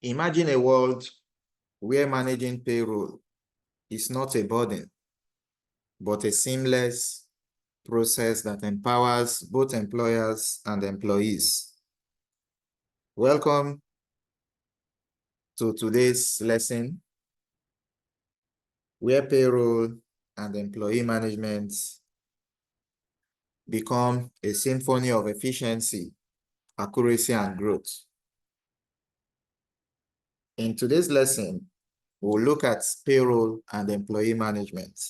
Imagine a world where managing payroll is not a burden, but a seamless process that empowers both employers and employees. Welcome to today's lesson, where payroll and employee management become a symphony of efficiency, accuracy, and growth. In today's lesson, we'll look at payroll and employee management.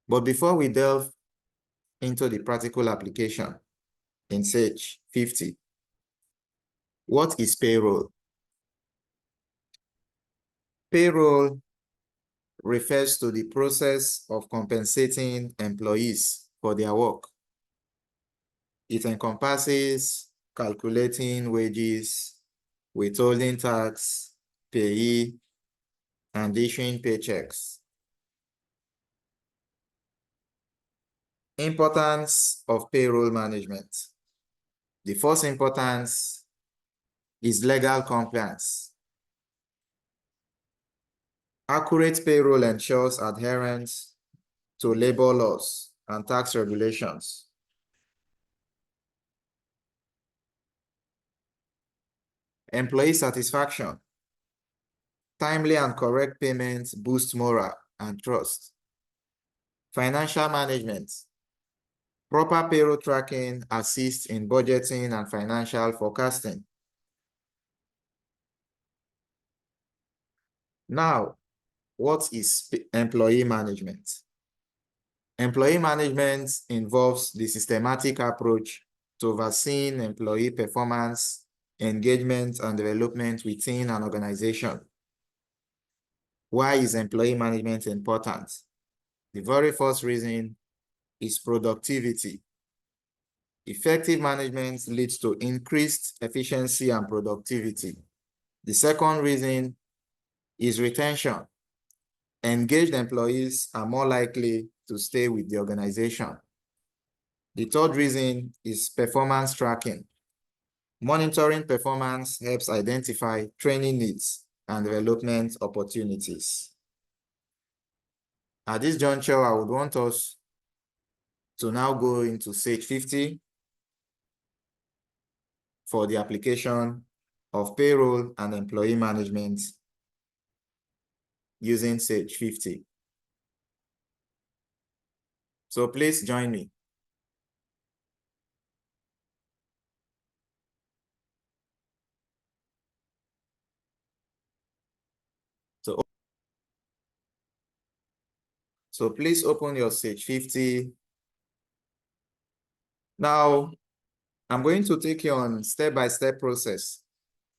But before we delve into the practical application in Sage 50, what is payroll? Payroll refers to the process of compensating employees for their work. It encompasses calculating wages, withholding tax, payee, and issuing paychecks. Importance of payroll management. The first importance is legal compliance. Accurate payroll ensures adherence to labor laws and tax regulations. Employee satisfaction. Timely and correct payments boost morale and trust. Financial management. Proper payroll tracking assists in budgeting and financial forecasting. Now, what is employee management? Employee management involves the systematic approach to overseeing employee performance, engagement, and development within an organization. Why is employee management important? The very first reason is productivity. Effective management leads to increased efficiency and productivity. The second reason is retention. Engaged employees are more likely to stay with the organization. The third reason is performance tracking. Monitoring performance helps identify training needs and development opportunities. At this juncture, I would want us to now go into Sage 50 for the application of payroll and employee management using Sage 50. So please join me. So please open your Sage 50. Now, I'm going to take you on step-by-step process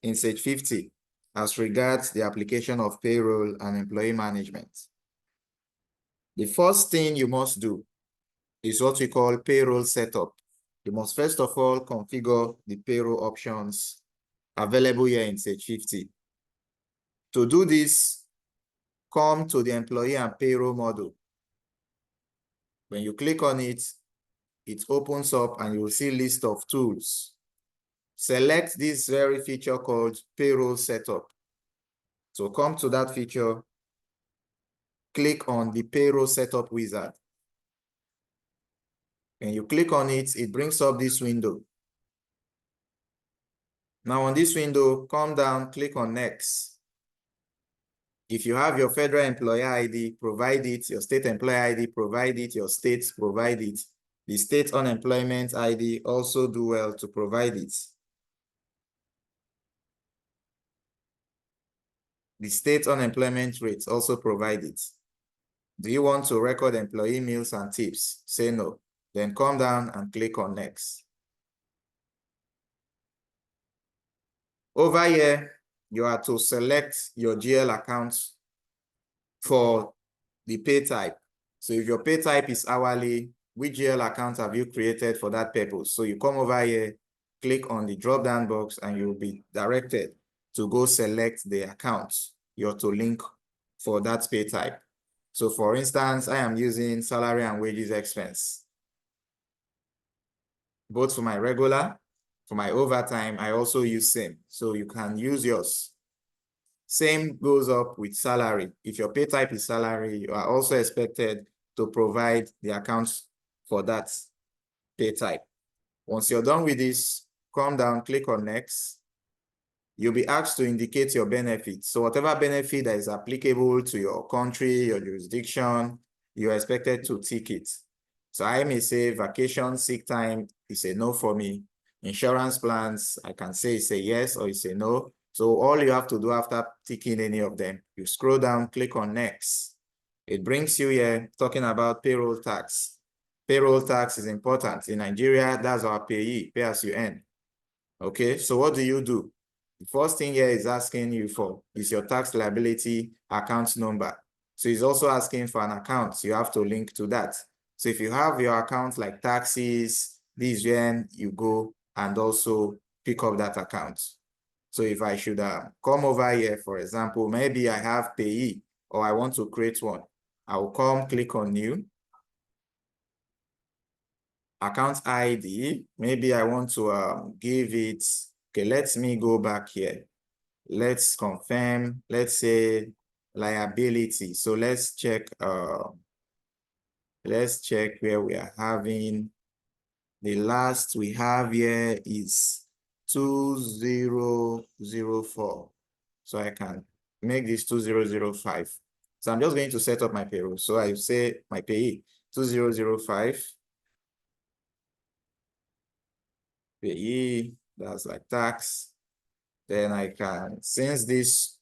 in Sage 50 as regards the application of payroll and employee management. The first thing you must do is what we call payroll setup. You must first of all configure the payroll options available here in Sage 50. To do this, come to the employee and payroll module. When you click on it, it opens up and you will see a list of tools. Select this very feature called payroll setup. So come to that feature, click on the payroll setup wizard. When you click on it, it brings up this window. Now on this window, come down, click on next. If you have your federal employer ID, provide it. Your state employer ID, provide it. Your state, provide it. The state unemployment ID, also do well to provide it. The state unemployment rate, also provide it. Do you want to record employee meals and tips? Say no. Then come down and click on next. Over here, you are to select your GL account for the pay type. So if your pay type is hourly, which GL account have you created for that purpose? So you come over here, click on the drop-down box, and you'll be directed to go select the account you're to link for that pay type. So for instance, I am using salary and wages expense, both for my regular For my overtime, I also use same. So you can use yours. Same goes up with salary. If your pay type is salary, you are also expected to provide the accounts for that pay type. Once you're done with this, come down, click on next. You'll be asked to indicate your benefits. So whatever benefit that is applicable to your country, your jurisdiction, you're expected to tick it. So I may say vacation, sick time is a no for me. Insurance plans, I can say it's a yes or it's a no. So all you have to do after ticking any of them, you scroll down, click on next. It brings you here talking about payroll tax. Payroll tax is important. In Nigeria, that's our payee, pay as you earn. Okay, so what do? The first thing here is asking you for is your tax liability account number. So it's also asking for an account. You have to link to that. So if you have your account like taxes, this is when you go and also pick up that account. So if I should come over here, for example, maybe I have payee or I want to create one. I will come click on new. Account ID, maybe I want to give it, okay, let me go back here. Let's confirm, let's say liability. So let's check where we are having, the last we have here is 2004. So I can make this 2005. So I'm just going to set up my payroll. So I say my payee 2005. Payee, that's like tax. Then I can, since this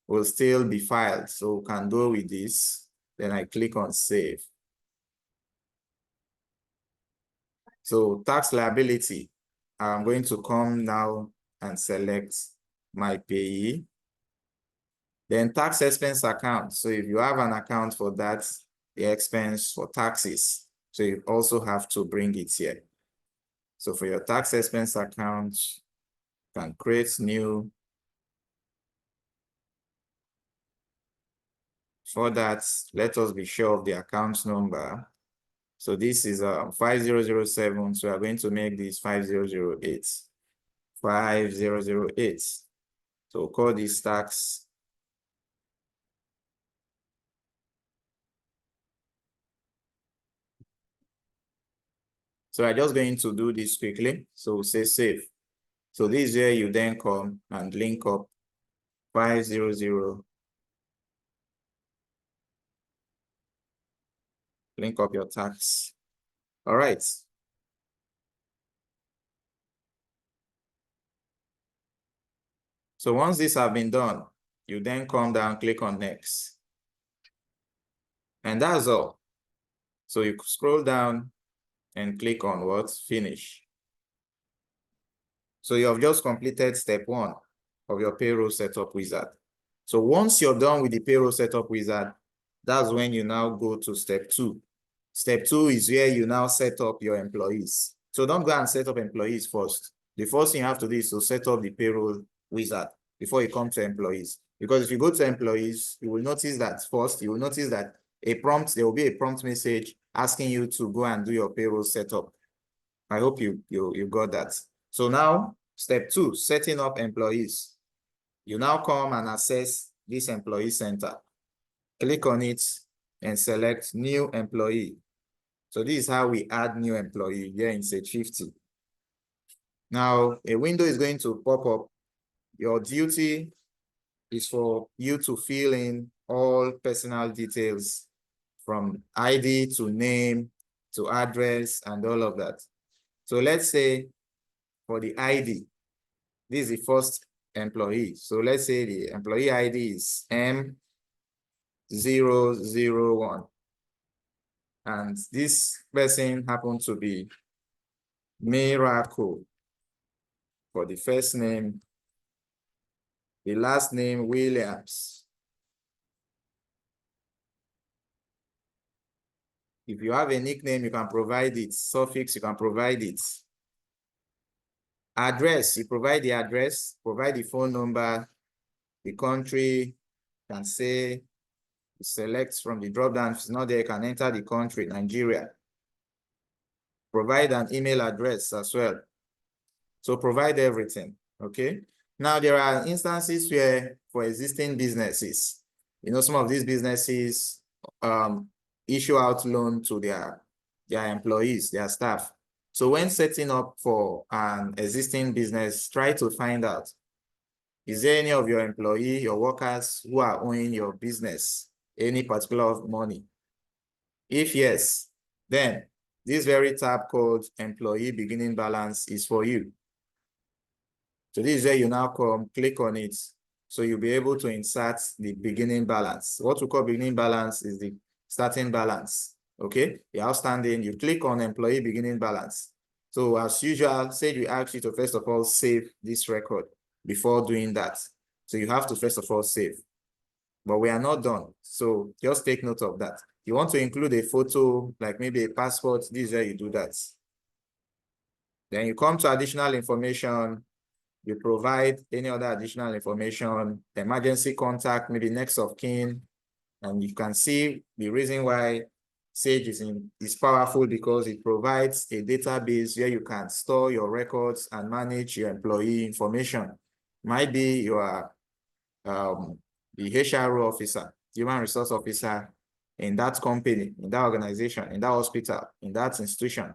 will still be filed, so we can go with this. Then I click on save. So tax liability, I'm going to come now and select my payee. Then tax expense account. So if you have an account for that, the expense for taxes, so you also have to bring it here. So for your tax expense account, you can create new. For that, let us be sure of the account number. So this is 5007. So we are going to make this 5008. 5008. So call this tax. So I'm just going to do this quickly. So say save. So this is where you then come and link up 500. Link up your tax. All right. So once this has been done, you then come down, click on next. And that's all. So you scroll down and click on what? Finish. So you have just completed step 1 of your payroll setup wizard. So once you're done with the payroll setup wizard, that's when you now go to step 2. Step 2 is where you now set up your employees. So don't go and set up employees first. The first thing you have to do is to set up the payroll wizard before you come to employees. Because if you go to employees, you will notice that first, you will notice that there will be a prompt message asking you to go and do your payroll setup. I hope you got that. So now, step 2, setting up employees. You now come and access this employee center. Click on it and select new employee. So this is how we add new employee here in Sage 50. Now, a window is going to pop up. Your duty is for you to fill in all personal details from ID to name to address and all of that. So let's say for the ID, this is the first employee. So let's say the employee ID is M001. And this person happened to be Miracle for the first name, the last name Williams. If you have a nickname, you can provide it. Suffix, you can provide it. Address, you provide the address, provide the phone number, the country, you can say, select from the drop-down. If it's not there, you can enter the country, Nigeria. Provide an email address as well. So provide everything, okay? Now there are instances where for existing businesses, some of these businesses issue out loan to their employees, their staff. So when setting up for an existing business, try to find out, is there any of your employee, your workers who are owing your business any particular money? If yes, then this very tab called employee beginning balance is for you. So this is where you now come, click on it. So you'll be able to insert the beginning balance. What we call beginning balance is the starting balance. Okay, the outstanding, you click on employee beginning balance. So as usual, say we ask you to first of all save this record before doing that. So you have to first of all save. But we are not done. So just take note of that. You want to include a photo, like maybe a passport, this is where you do that. Then you come to additional information. You provide any other additional information, emergency contact, maybe next of kin, and you can see the reason why Sage is powerful because it provides a database where you can store your records and manage your employee information. Might be you are the HR officer, human resource officer in that company, in that organization, in that hospital, in that institution.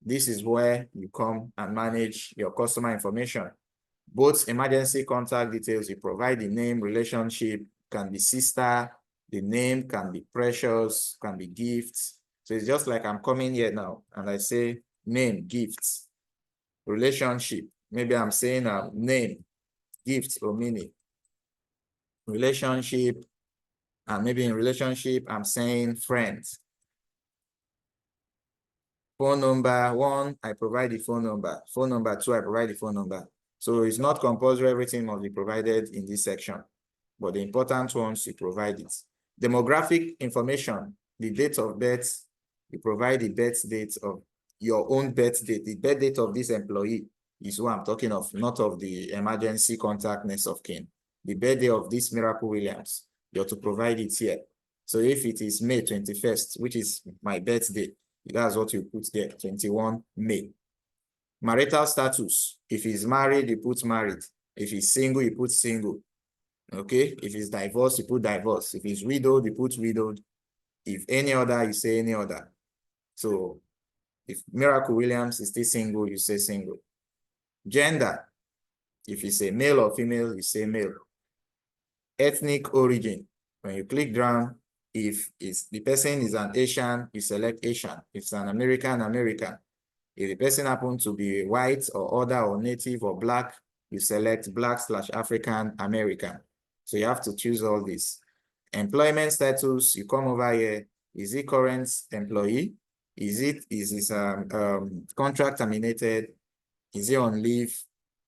This is where you come and manage your customer information. Both emergency contact details, you provide the name, relationship, can be sister, the name can be precious, can be gifts. So it's just like I'm coming here now and I say name, gifts, relationship. Maybe I'm saying name, gifts, or meaning. Relationship, and maybe in relationship, I'm saying friends. Phone number one, I provide the phone number. Phone number two, I provide the phone number. So it's not compulsory, everything must be provided in this section, but the important ones, you provide it. Demographic information, the date of birth, you provide the birth date of your own birth date. The birth date of this employee is what I'm talking of, not of the emergency contact next of kin. The birthday of this Miracle Williams, you have to provide it here. So if it is May 21st, which is my birthday, that's what you put there, 21 May. Marital status, if he's married, you put married. If he's single, you put single. Okay, if he's divorced, you put divorced. If he's widowed, you put widowed. If any other, you say any other. So if Miracle Williams is still single, you say single. Gender, if it's a male or female, you say male. Ethnic origin, when you click down, if the person is an Asian, you select Asian. If it's an American, American. If the person happens to be white or other or native or black, you select black/African American. So you have to choose all this. Employment status, you come over here. Is he current employee? Is his contract terminated? Is he on leave?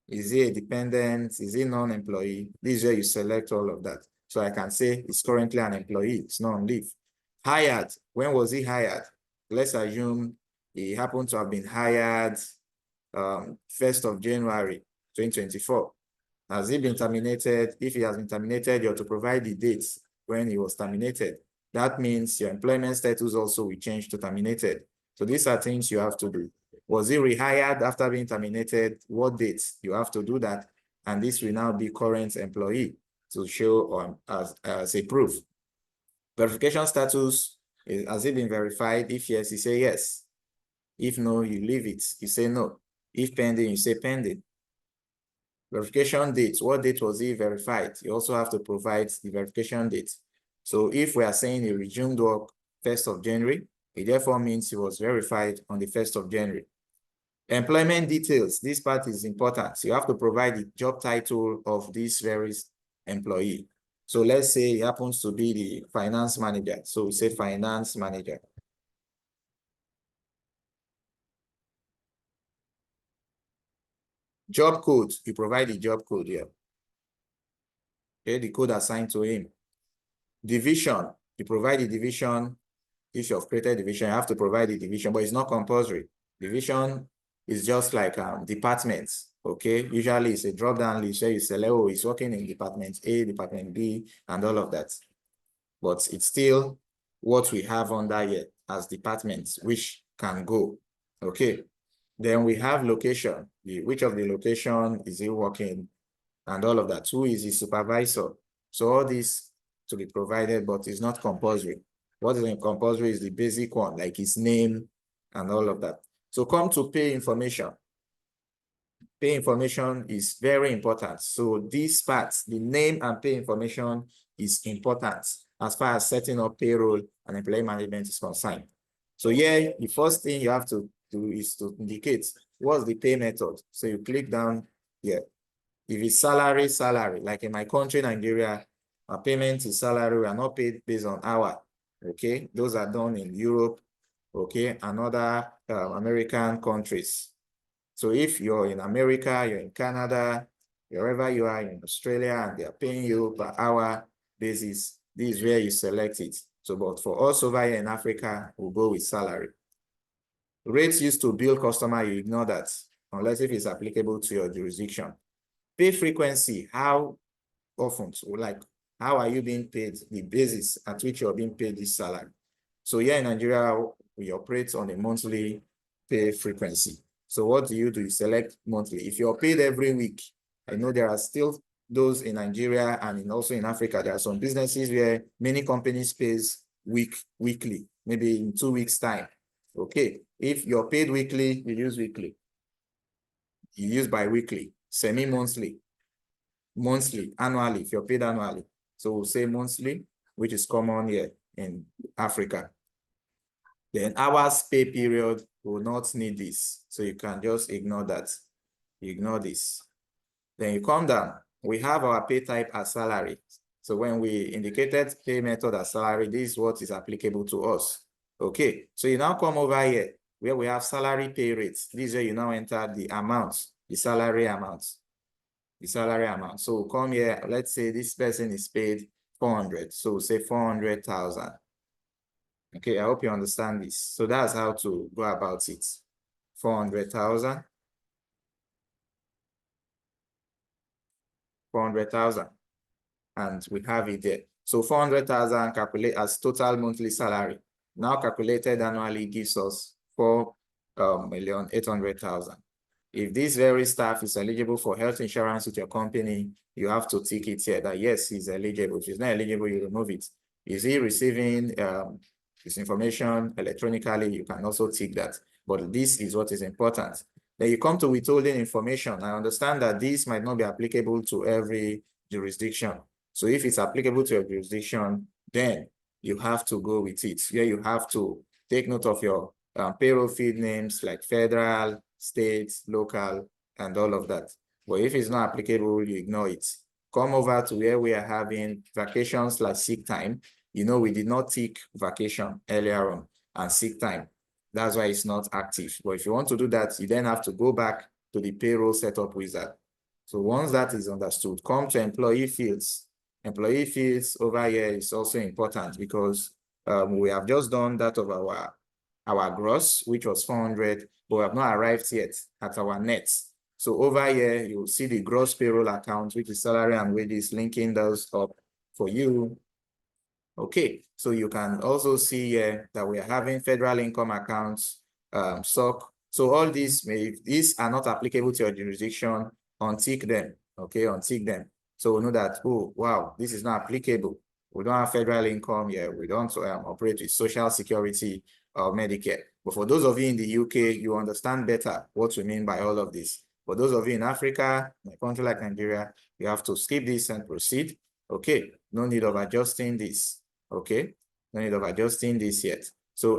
Is he a dependent? Is he non-employee? This is where you select all of that. So I can say he's currently an employee, it's not on leave. Hired, when was he hired? Let's assume he happened to have been hired 1st of January, 2024. Has he been terminated? If he has been terminated, you have to provide the dates when he was terminated. That means your employment status also will change to terminated. So these are things you have to do. Was he rehired after being terminated? What dates? You have to do that. And this will now be current employee to show as a proof. Verification status, has it been verified? If yes, you say yes. If no, you leave it. You say no. If pending, you say pending. Verification date, what date was he verified? You also have to provide the verification date. So if we are saying he resumed work 1st of January, it therefore means he was verified on the 1st of January. Employment details, this part is important. So you have to provide the job title of this various employee. So let's say he happens to be the finance manager. So we say finance manager. Job code, you provide the job code here. Okay, the code assigned to him. Division, you provide the division. If you've created division, you have to provide the division, but it's not compulsory. Division is just like departments, okay? Usually it's a drop-down list where you select, oh, he's working in department A, department B, and all of that. But it's still what we have under here as departments, which can go, okay? Then we have location. Which of the location is he working and all of that. Who is his supervisor? So all this to be provided, but it's not compulsory. What is compulsory is the basic one, like his name and all of that. So come to pay information. Pay information is very important. So this part, the name and pay information is important as far as setting up payroll and employee management is concerned. So yeah, the first thing you have to do is to indicate what's the pay method. So you click down here. If it's salary, salary, like in my country, Nigeria, our payment is salary. We are not paid based on hour. Okay, those are done in Europe, okay, and other American countries. So if you're in America, you're in Canada, wherever you are in Australia, and they're paying you per hour basis, this is where you select it. So, but for us over here in Africa, we'll go with salary. Rates used to bill customer, you ignore that, unless if it's applicable to your jurisdiction. Pay frequency, how often, so like, how are you being paid, the basis at which you're being paid this salary. So here in Nigeria, we operate on a monthly pay frequency. So what do? You select monthly. If you're paid every week, I know there are still those in Nigeria and also in Africa, there are some businesses where many companies pays weekly, maybe in 2 weeks' time. Okay, if you're paid weekly, you use weekly. You use bi-weekly, semi-monthly, monthly, annually, if you're paid annually. So we'll say monthly, which is common here in Africa. Then hours pay period will not need this. So you can just ignore that. You ignore this. Then you come down. We have our pay type as salary. So when we indicated pay method as salary, this is what is applicable to us. Okay, so you now come over here where we have salary pay rates. This is where you now enter the amounts, the salary amounts. The salary amount. So come here, let's say this person is paid 400. So say 400,000. Okay, I hope you understand this. So that's how to go about it. 400,000. 400,000. And we have it there. So 400,000 calculate as total monthly salary. Now calculated annually gives us 4,800,000. If this very staff is eligible for health insurance with your company, you have to tick it here that yes, he's eligible. If he's not eligible, you remove it. Is he receiving this information electronically? You can also tick that. But this is what is important. Then you come to withholding information. I understand that this might not be applicable to every jurisdiction. So if it's applicable to your jurisdiction, then you have to go with it. Here you have to take note of your payroll field names like federal, state, local, and all of that. But if it's not applicable, you ignore it. Come over to where we are having vacations like sick time. You know, we did not tick vacation earlier on and sick time. That's why it's not active. But if you want to do that, you then have to go back to the payroll setup wizard. So once that is understood, come to employee fields. Employee fields over here is also important because we have just done that of our gross, which was 400, but we have not arrived yet at our net. So over here, you'll see the gross payroll account, which is salary and wages, linking those up for you. Okay, so you can also see here that we are having federal income accounts, SOC. So all these are not applicable to your jurisdiction, untick them, okay, untick them. So we know that, oh, wow, this is not applicable. We don't have federal income here. We don't operate with Social Security or Medicare. But for those of you in the UK, you understand better what we mean by all of this. For those of you in Africa, in a country like Nigeria, you have to skip this and proceed. Okay, no need of adjusting this. Okay, no need of adjusting this yet. So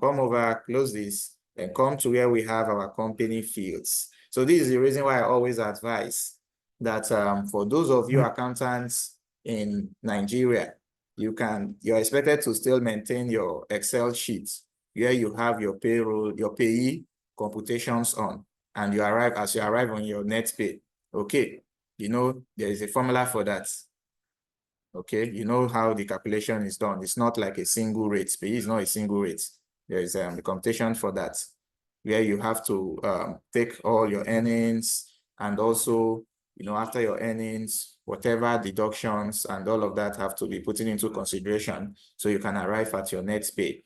come over, close this, and come to where we have our company fields. So this is the reason why I always advise that for those of you accountants in Nigeria, you're expected to still maintain your Excel sheets where you have your payroll, your payee computations on, and you arrive on your net pay. Okay, you know, there is a formula for that. Okay, you know how the calculation is done. It's not like a single rate. Payee is not a single rate. There is a computation for that, where you have to take all your earnings and also, you know, after your earnings, whatever deductions and all of that have to be put into consideration so you can arrive at your net pay.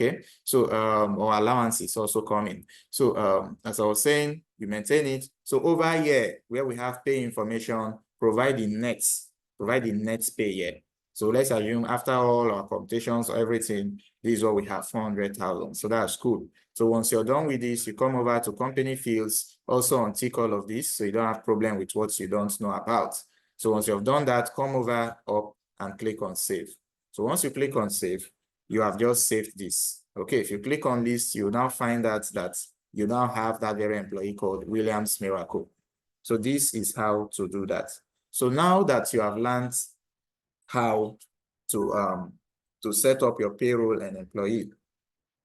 Okay, so or allowances also come in. So as I was saying, you maintain it. So over here, where we have pay information, provide the net pay here. So let's assume after all our computations, everything, this is what we have, 400,000. So that's cool. So once you're done with this, you come over to company fields, also untick all of this, so you don't have problem with what you don't know about. So once you've done that, come over up and click on save. So once you click on save, you have just saved this. Okay, if you click on list, you now find out that you now have that very employee called Williams Miracle. So this is how to do that. So now that you have learned how to set up your payroll and employee,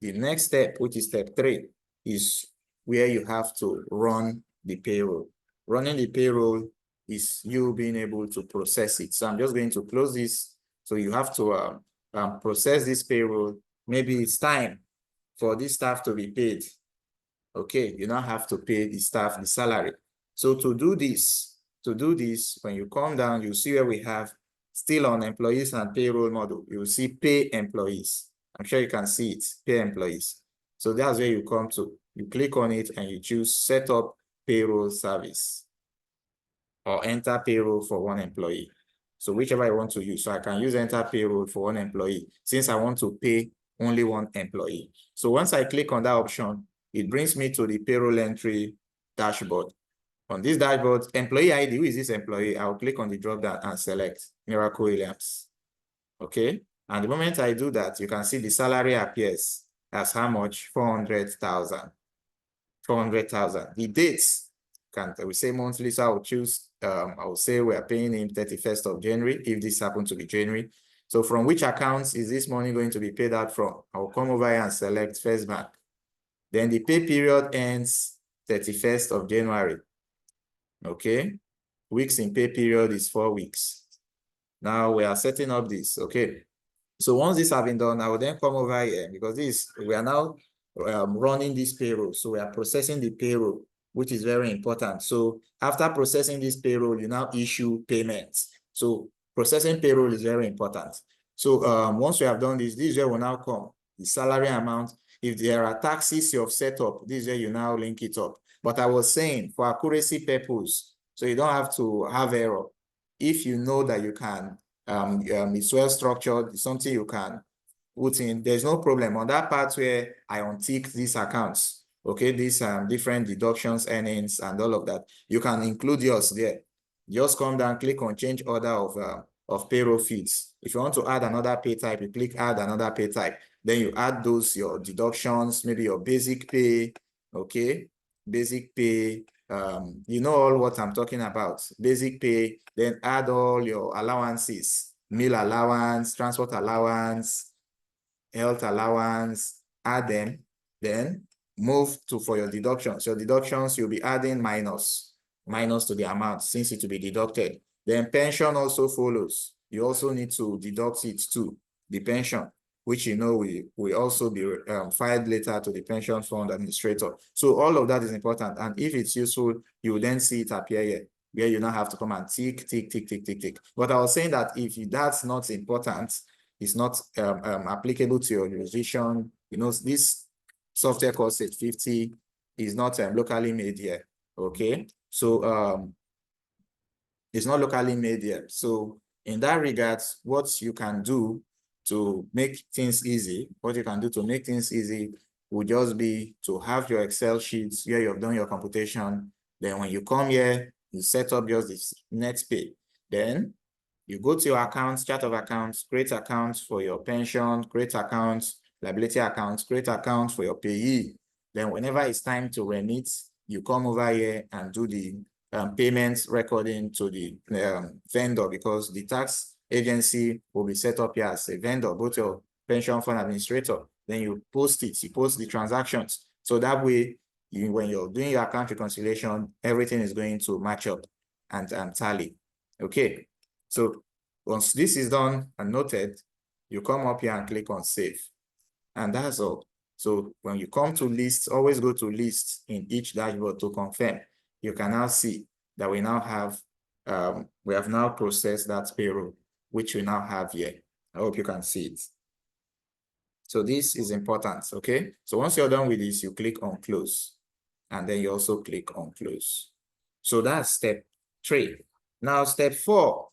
the next step, which is step 3, is where you have to run the payroll. Running the payroll is you being able to process it. So I'm just going to close this. So you have to process this payroll. Maybe it's time for this staff to be paid. Okay, you now have to pay the staff the salary. So to do this, when you come down, you see where we have still on employees and payroll model, you will see pay employees. I'm sure you can see it, pay employees. So that's where you come to. You click on it and you choose set up payroll service or enter payroll for one employee. So whichever I want to use. So I can use enter payroll for one employee since I want to pay only one employee. So once I click on that option, it brings me to the payroll entry dashboard. On this dashboard, employee ID, who is this employee? I'll click on the drop down and select Miracle Williams. Okay. And the moment I do that, you can see the salary appears as how much? 400,000. 400,000. The dates, we say monthly, so I'll choose, I'll say we are paying him 31st of January, if this happens to be January. So from which accounts is this money going to be paid out from? I'll come over here and select First Bank. Then the pay period ends 31st of January. Okay. Weeks in pay period is 4 weeks. Now we are setting up this. Okay. So once this has been done, I will then come over here because we are now running this payroll. So we are processing the payroll, which is very important. So after processing this payroll, you now issue payments. So processing payroll is very important. So once we have done this, this is where will now come the salary amount. If there are taxes you have set up, this is where you now link it up. But I was saying for accuracy purpose, so you don't have to have error. If you know that you can, it's well structured, it's something you can put in, there's no problem. On that part where I untick these accounts, okay, these different deductions, earnings, and all of that, you can include yours there. Just come down, click on change order of payroll feeds. If you want to add another pay type, you click add another pay type. Then you add those, your deductions, maybe your basic pay, okay, basic pay, you know all what I'm talking about, basic pay, then add all your allowances, meal allowance, transport allowance, health allowance, add them, then move to for your deductions. Your deductions, you'll be adding minus to the amount since it will be deducted. Then pension also follows. You also need to deduct it too, the pension, which you know will also be filed later to the pension fund administrator. So all of that is important. And if it's useful, you will then see it appear here, where you now have to come and tick. But I was saying that if that's not important, it's not applicable to your jurisdiction, you know, this software called Set 50 is not locally made here. Okay. So it's not locally made here. So in that regard, what you can do to make things easy, would just be to have your Excel sheets where you've done your computation. Then when you come here, you set up just this net pay. Then you go to your accounts, chart of accounts, create accounts for your pension, create accounts, liability accounts, create accounts for your payee. Then whenever it's time to remit, you come over here and do the payments recording to the vendor, because the tax agency will be set up here as a vendor, both your pension fund administrator. Then you post the transactions. So that way, when you're doing your account reconciliation, everything is going to match up and tally. Okay. So once this is done and noted, you come up here and click on save. And that's all. So when you come to lists, always go to lists in each dashboard to confirm. You can now see that we now have, we have now processed that payroll, which we now have here. I hope you can see it. So this is important, okay? So once you're done with this, you click on close, and then you also click on close. So that's step 3. Now, step 4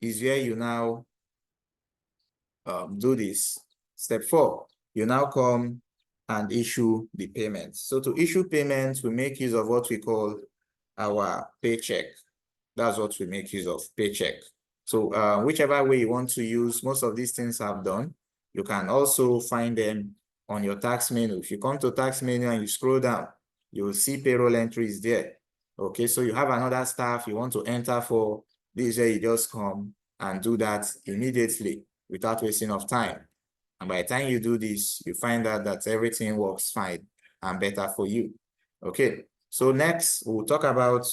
is where you now do this. Step 4, you now come and issue the payments. So to issue payments, we make use of what we call our paycheck. That's what we make use of, paycheck. So whichever way you want to use, most of these things I've done. You can also find them on your tax menu. If you come to tax menu and you scroll down, you will see payroll entries there. Okay, so you have another staff you want to enter for, this is where you just come and do that immediately without wasting of time. And by the time you do this, you find out that everything works fine and better for you. Okay, so next we'll talk about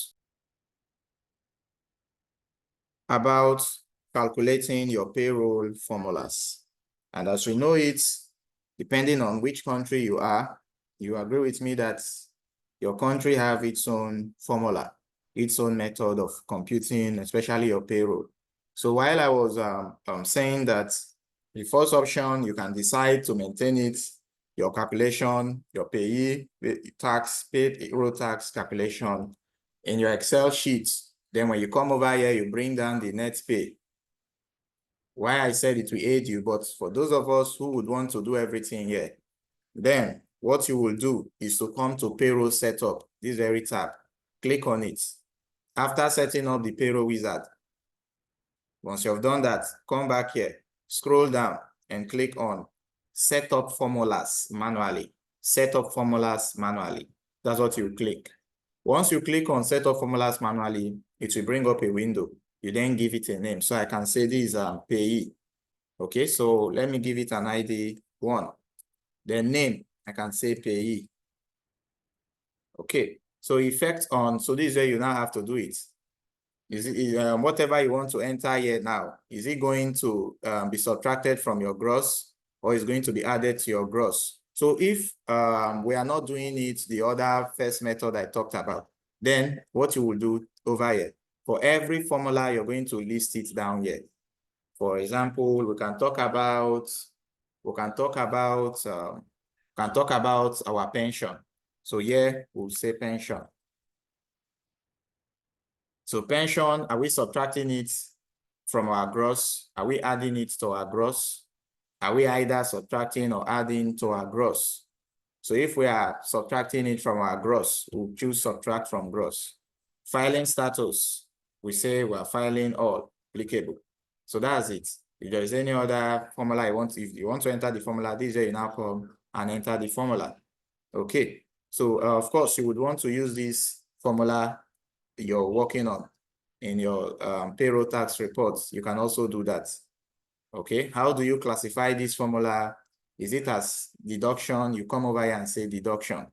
calculating your payroll formulas. And as we know it, depending on which country you are, you agree with me that your country have its own formula, its own method of computing, especially your payroll. So while I was saying that the first option, you can decide to maintain it, your calculation, your payee, tax, payroll tax calculation in your Excel sheets. Then when you come over here, you bring down the net pay. Why I said it will aid you, but for those of us who would want to do everything here, then what you will do is to come to payroll setup, this very tab, click on it. After setting up the payroll wizard, once you've done that, come back here, scroll down and click on set up formulas manually. Set up formulas manually. That's what you click. Once you click on set up formulas manually, it will bring up a window. You then give it a name. So I can say this is payee. Okay, so let me give it an ID 1. Then name, I can say payee. Okay, so effect on, so this is where you now have to do it. Is it whatever you want to enter here now, is it going to be subtracted from your gross, or is going to be added to your gross? So if we are not doing it the other first method I talked about, then what you will do over here, for every formula, you're going to list it down here. For example, we can talk about our pension. So here we'll say pension. So pension, are we subtracting it from our gross? Are we adding it to our gross? Are we either subtracting or adding to our gross? So if we are subtracting it from our gross, we'll choose subtract from gross. Filing status, we say we are filing all applicable. So that's it. If there is any other formula if you want to enter the formula, this is where you now come and enter the formula. Okay. So of course, you would want to use this formula you're working on in your payroll tax reports. You can also do that. Okay, how do you classify this formula? Is it as deduction? You come over here and say deduction.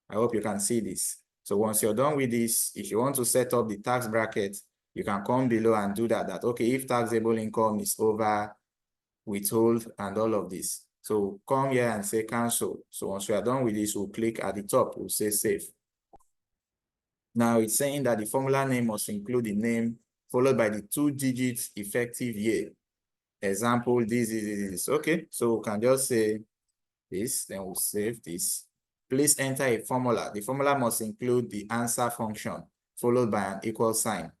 I hope you can see this. So once you're done with this, if you want to set up the tax bracket, you can come below and do that. Okay, if taxable income is over, withhold, and all of this. So come here and say cancel. So once we are done with this, we'll click at the top, we'll say save. Now it's saying that the formula name must include the name followed by the 2 digits effective year. Example, this. Okay, so we can just say this, then we'll save this. Please enter a formula. The formula must include the answer function followed by an equal sign.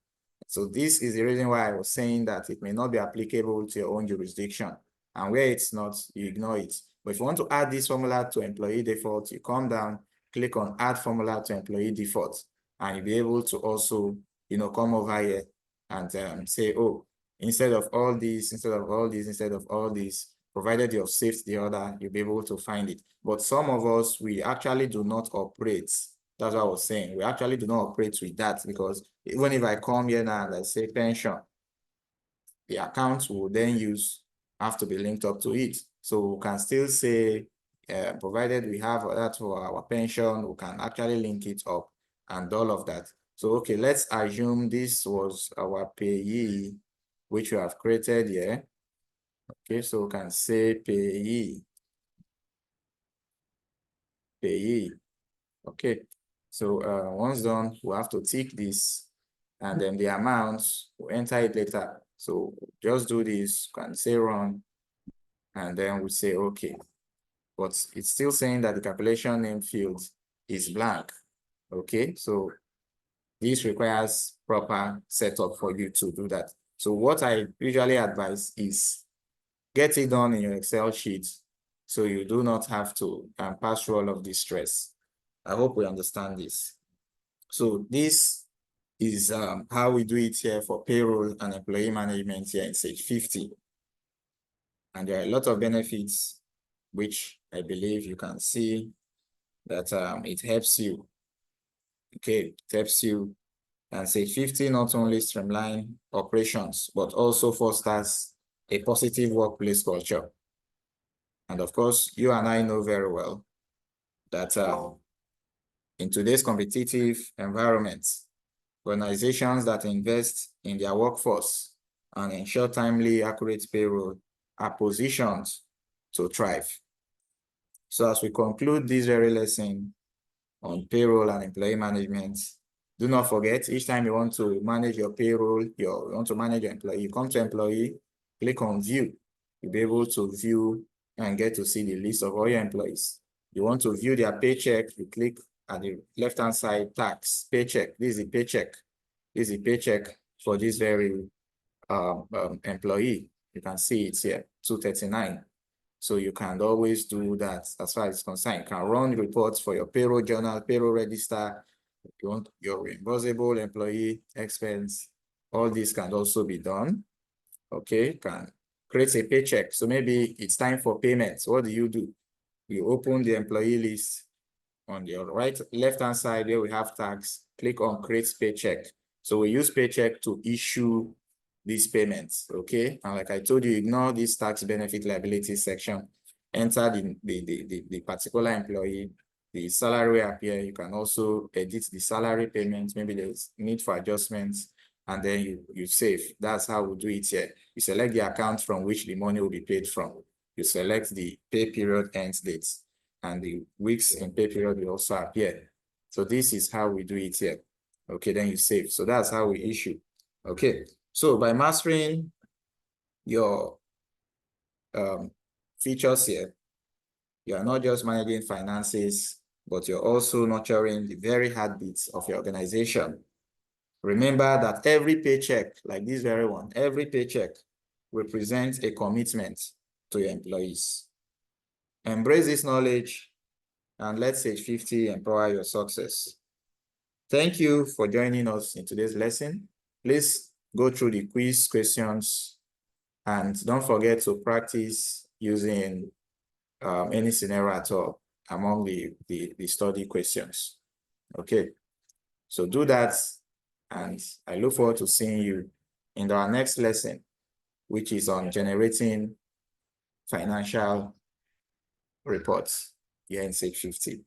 So this is the reason why I was saying that it may not be applicable to your own jurisdiction. And where it's not, you ignore it. But if you want to add this formula to employee default, you come down, click on add formula to employee default, and you'll be able to also, come over here and say, oh, instead of all these, provided you have saved the order, you'll be able to find it. But some of us, we actually do not operate. That's what I was saying. We actually do not operate with that, because even if I come here now and I say pension, the account will then have to be linked up to it. So we can still say, provided we have that for our pension, we can actually link it up and all of that. So, okay, let's assume this was our payee, which we have created here. Okay, so we can say payee. Okay, so once done, we have to tick this, and then the amount, we'll enter it later. So just do this, you can say run. and then we say, okay, but it's still saying that the calculation name field is blank. Okay, so this requires proper setup for you to do that. So what I usually advise is get it done in your Excel sheet so you do not have to pass through all of this stress. I hope we understand this. So this is how we do it here for payroll and employee management here in Sage 50. And there are a lot of benefits, which I believe you can see that it helps you. Okay, it helps you. And Sage 50 not only streamline operations, but also fosters a positive workplace culture. And of course, you and I know very well that in today's competitive environment, organizations that invest in their workforce and ensure timely, accurate payroll are positioned to thrive. So as we conclude this very lesson on payroll and employee management, do not forget, each time you want to manage your payroll, you want to manage your employee, you come to employee, click on view. You'll be able to view and get to see the list of all your employees. You want to view their paycheck, you click at the left-hand side, tax, paycheck. This is the paycheck. This is the paycheck for this very employee. You can see it here, 239. So you can always do that as far as it's concerned. You can run reports for your payroll journal, payroll register. If you want your reimbursable employee expense, all this can also be done. Okay, you can create a paycheck. So maybe it's time for payments. What do? You open the employee list on your left-hand side where we have tax, click on create paycheck. So we use paycheck to issue these payments, okay? And like I told you, ignore this tax benefit liability section, enter the particular employee, the salary will appear. You can also edit the salary payment. Maybe there's need for adjustments, and then you save. That's how we do it here. You select the account from which the money will be paid from. You select the pay period end dates, and the weeks in pay period will also appear. So this is how we do it here. Okay, then you save. So that's how we issue. Okay, so by mastering your features here, you are not just managing finances, but you're also nurturing the very heartbeats of your organization. Remember that every paycheck, like this very one, every paycheck represents a commitment to your employees. Embrace this knowledge and let Sage 50 empower your success. Thank you for joining us in today's lesson. Please go through the quiz questions and don't forget to practice using any scenario at all among the study questions. Okay, so do that, and I look forward to seeing you in our next lesson, which is on generating financial reports here in Sage 50.